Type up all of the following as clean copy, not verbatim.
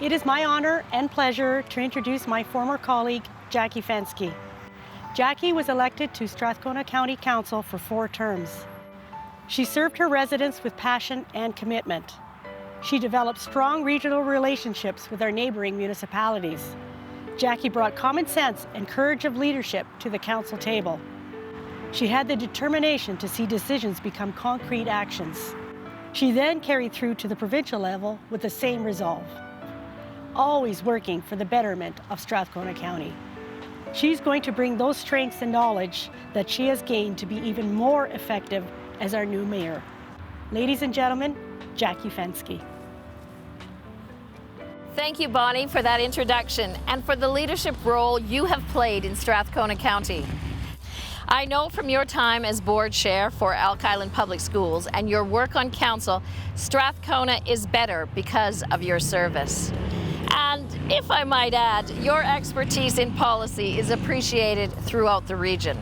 It is my honor and pleasure to introduce my former colleague, Jacquie Fenske. Jacquie was elected to Strathcona County Council for 4 terms. She served her residents with passion and commitment. She developed strong regional relationships with our neighboring municipalities. Jacquie brought common sense and courage of leadership to the council table. She had the determination to see decisions become concrete actions. She then carried through to the provincial level with the same resolve, always working for the betterment of Strathcona County. She's going to bring those strengths and knowledge that she has gained to be even more effective as our new mayor. Ladies and gentlemen, Jacquie Fenske. Thank you, Bonnie, for that introduction and for the leadership role you have played in Strathcona County. I know from your time as board chair for Elk Island Public Schools and your work on council, Strathcona is better because of your service. And if I might add, your expertise in policy is appreciated throughout the region.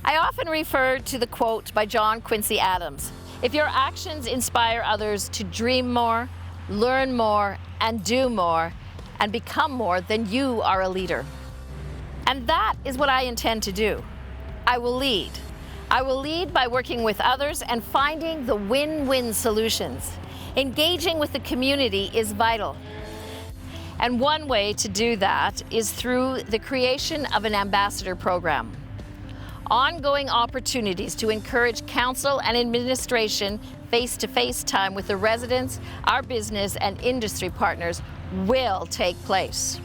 I often refer to the quote by John Quincy Adams: "If your actions inspire others to dream more, learn more, and do more, and become more, then you are a leader." And that is what I intend to do. I will lead. I will lead by working with others and finding the win-win solutions. Engaging with the community is vital. And one way to do that is through the creation of an ambassador program. Ongoing opportunities to encourage council and administration face-to-face time with the residents, our business and industry partners will take place.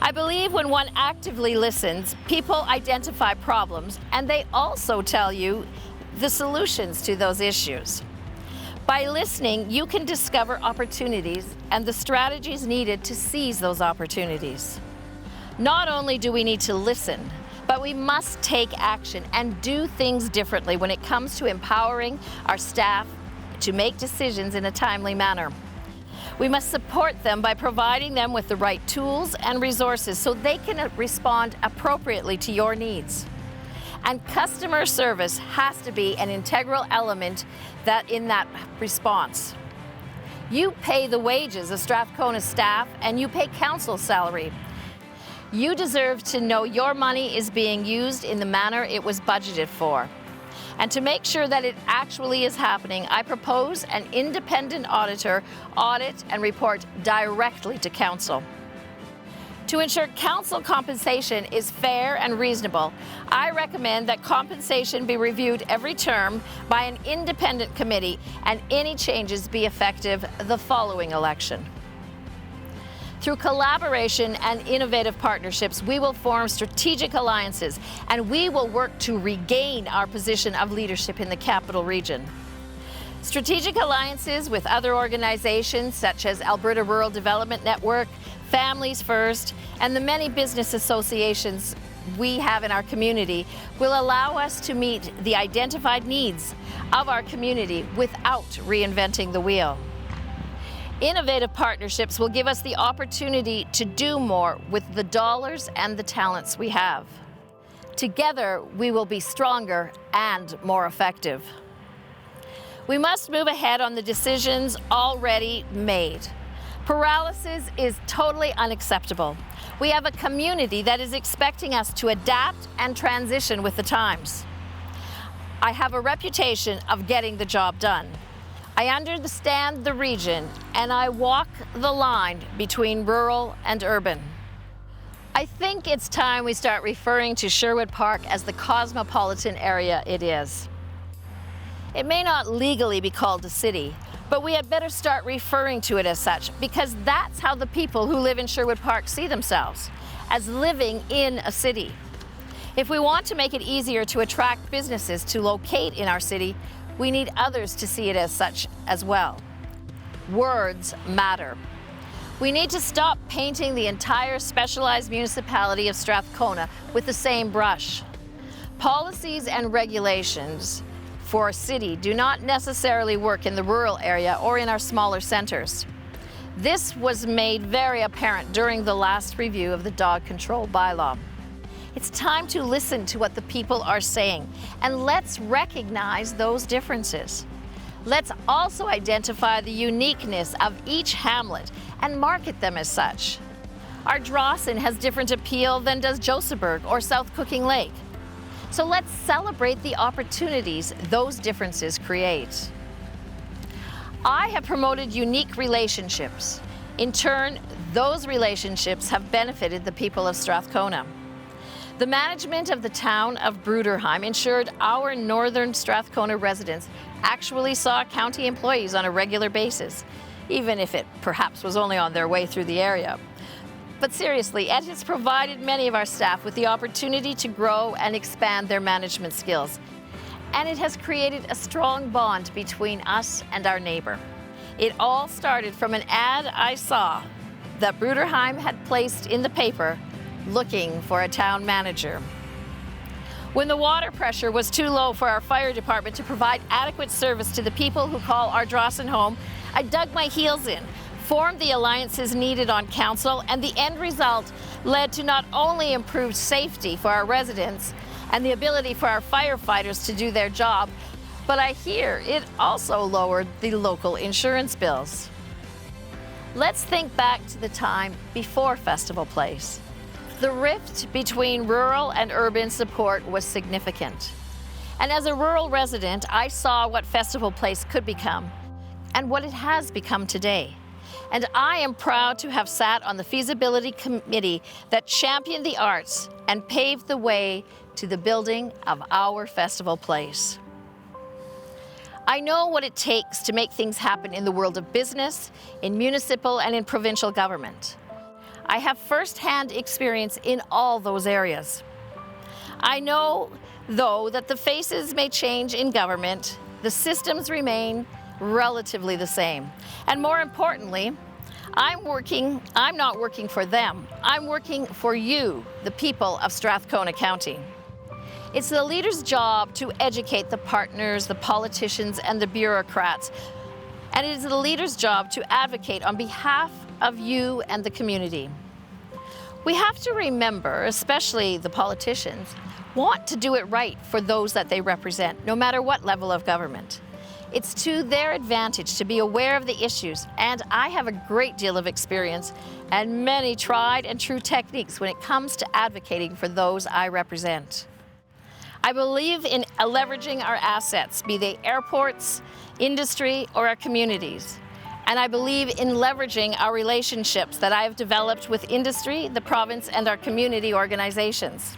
I believe when one actively listens, people identify problems and they also tell you the solutions to those issues. By listening, you can discover opportunities and the strategies needed to seize those opportunities. Not only do we need to listen, but we must take action and do things differently when it comes to empowering our staff to make decisions in a timely manner. We must support them by providing them with the right tools and resources so they can respond appropriately to your needs. And customer service has to be an integral element in that response. You pay the wages of Strathcona staff and you pay council salary. You deserve to know your money is being used in the manner it was budgeted for. And to make sure that it actually is happening, I propose an independent auditor audit and report directly to council. To ensure council compensation is fair and reasonable, I recommend that compensation be reviewed every term by an independent committee and any changes be effective the following election. Through collaboration and innovative partnerships, we will form strategic alliances and we will work to regain our position of leadership in the capital region. Strategic alliances with other organizations such as Alberta Rural Development Network, Families First, and the many business associations we have in our community will allow us to meet the identified needs of our community without reinventing the wheel. Innovative partnerships will give us the opportunity to do more with the dollars and the talents we have. Together, we will be stronger and more effective. We must move ahead on the decisions already made. Paralysis is totally unacceptable. We have a community that is expecting us to adapt and transition with the times. I have a reputation of getting the job done. I understand the region and I walk the line between rural and urban. I think it's time we start referring to Sherwood Park as the cosmopolitan area it is. It may not legally be called a city, but we had better start referring to it as such because that's how the people who live in Sherwood Park see themselves, as living in a city. If we want to make it easier to attract businesses to locate in our city, we need others to see it as such as well. Words matter. We need to stop painting the entire specialized municipality of Strathcona with the same brush. Policies and regulations for a city do not necessarily work in the rural area or in our smaller centers. This was made very apparent during the last review of the dog control bylaw. It's time to listen to what the people are saying, and let's recognize those differences. Let's also identify the uniqueness of each hamlet and market them as such. Ardrossan has different appeal than does Josephburg or South Cooking Lake. So let's celebrate the opportunities those differences create. I have promoted unique relationships. In turn, those relationships have benefited the people of Strathcona. The management of the town of Bruderheim ensured our northern Strathcona residents actually saw county employees on a regular basis, even if it perhaps was only on their way through the area. But seriously, it has provided many of our staff with the opportunity to grow and expand their management skills. And it has created a strong bond between us and our neighbor. It all started from an ad I saw that Bruderheim had placed in the paper looking for a town manager. When the water pressure was too low for our fire department to provide adequate service to the people who call Ardrossan home, I dug my heels in, formed the alliances needed on council, and the end result led to not only improved safety for our residents and the ability for our firefighters to do their job, but I hear it also lowered the local insurance bills. Let's think back to the time before Festival Place. The rift between rural and urban support was significant. And as a rural resident, I saw what Festival Place could become and what it has become today. And I am proud to have sat on the feasibility committee that championed the arts and paved the way to the building of our Festival Place. I know what it takes to make things happen in the world of business, in municipal and in provincial government. I have first-hand experience in all those areas. I know, though, that the faces may change in government, the systems remain relatively the same. And more importantly, I'm not working for them. I'm working for you, the people of Strathcona County. It's the leader's job to educate the partners, the politicians, and the bureaucrats. And it is the leader's job to advocate on behalf of you and the community. We have to remember, especially the politicians, want to do it right for those that they represent, no matter what level of government. It's to their advantage to be aware of the issues, and I have a great deal of experience and many tried and true techniques when it comes to advocating for those I represent. I believe in leveraging our assets, be they airports, industry, or our communities. And I believe in leveraging our relationships that I have developed with industry, the province, and our community organizations.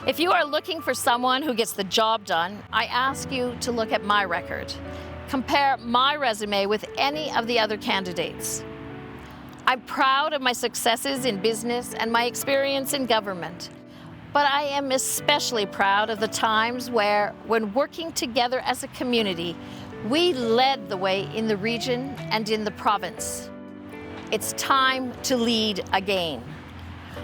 If you are looking for someone who gets the job done, I ask you to look at my record. Compare my resume with any of the other candidates. I'm proud of my successes in business and my experience in government. But I am especially proud of the times when working together as a community, we led the way in the region and in the province. It's time to lead again.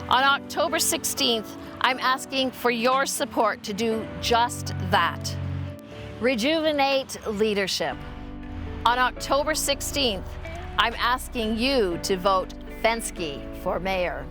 On October 16th, I'm asking for your support to do just that. Rejuvenate leadership. On October 16th, I'm asking you to vote Fenske for mayor.